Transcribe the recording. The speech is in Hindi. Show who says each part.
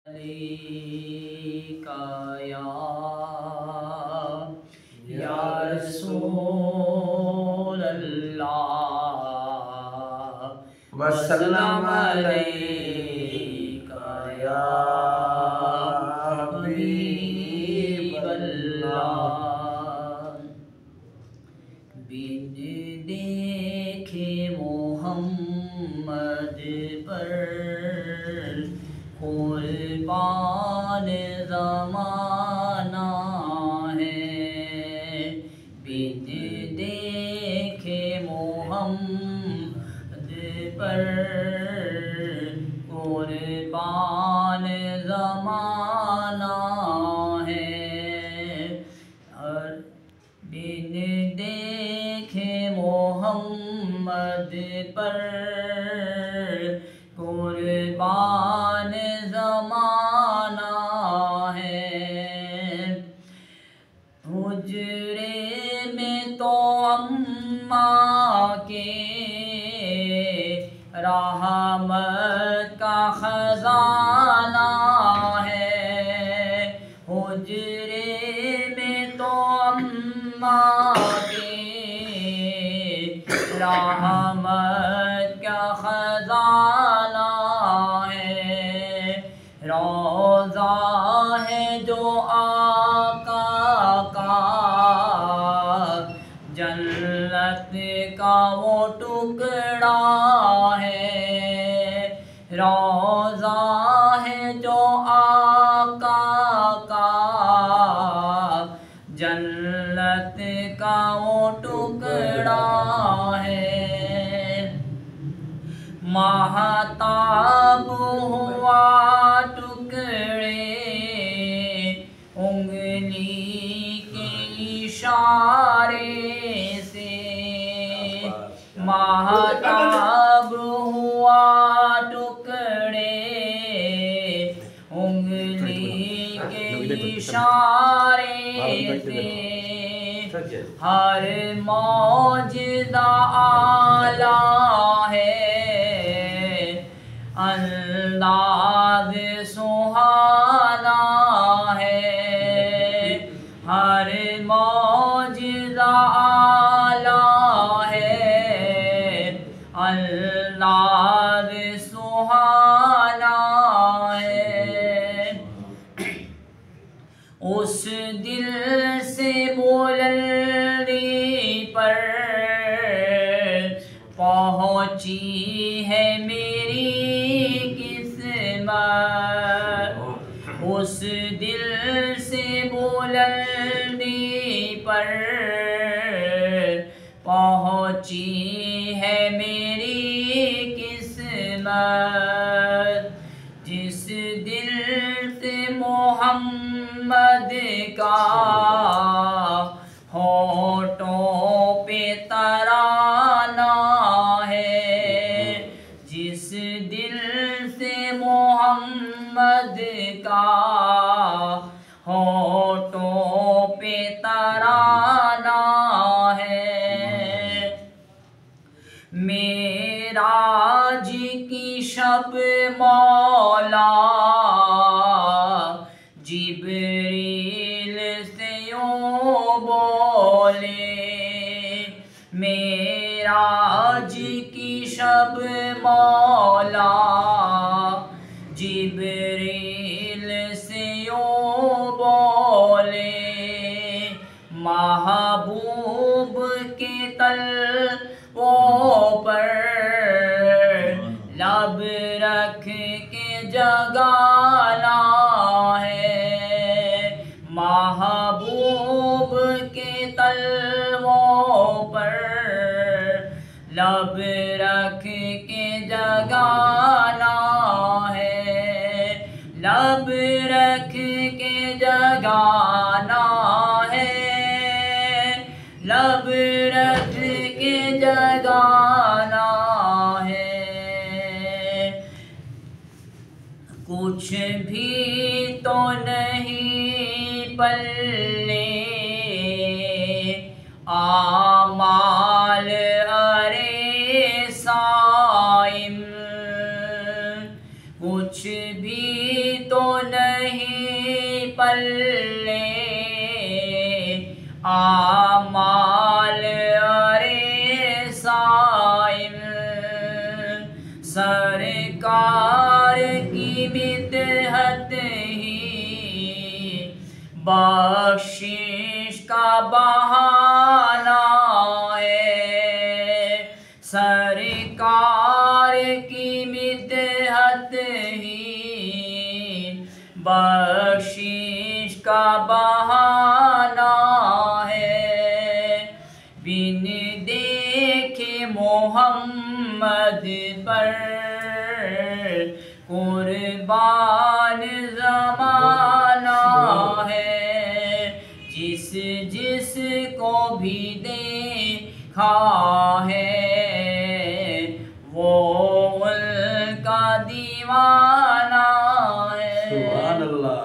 Speaker 1: अलैका या रसूल अल्लाह वसल्लम अलैका या हबीब अल्लाह। बिन देखे मोहम्मद पर कुर्बान ज़माना है। बिन देखे मोहम्मद पर कुर्बान ज़माना है। और बिन देखे मोहम्मद पर कुर्बान ज़माना है। हुजरे में तो अम्मा के रहमत का खजाना है। हुजरे में तो अम्मा के रहमत का खजाना है। रोज़ा है जो आका का जन्नत का वो टुकड़ा है। रोज़ा है जो आका का जन्नत का वो टुकड़ा है। महताब हुआ टुकड़े उंगली के इशारे से। महताब हुआ टुकड़े उंगली के इशारे से। हर मौजदा आला है, अंदाज सुहाना है। हर मौजदा आला है, अंदाज सुहाना है। उस दिल से बुलंदी पर पहुँची है मेरी किस्मत। उस दिल से बुलंदी पर पहुँची है मेरी किस्मत। जिस दिल से मोहम्मद का होठों पे तराना है। जिस दिल से मोहम्मद का होठों पे तराना है। मेराज की शब मौला जिब्रील से यूं बोले। मेराज की शब मौला जिब्रील से यूं बोले। महबूब के तलवों पर लब रख के जगाना है। महबूब के तलवों पर लब रख के जगाना है। लब रख के जगाना है। लब रख के जगाना है। कुछ भी तो नहीं पल्ले आमाल अरे साइम। कुछ भी तो तल्ले आमाल अरे साइल सरकार की मिदहत ही बख्शिश का बहाना है। सरकार की मिदहत ही बख्शिश का बहाना है। बिन देखे मोहम्मद पर कुर्बान ज़माना है। जिस जिस को भी देखा है वो उनका दीवाना है।
Speaker 2: सुभान अल्लाह।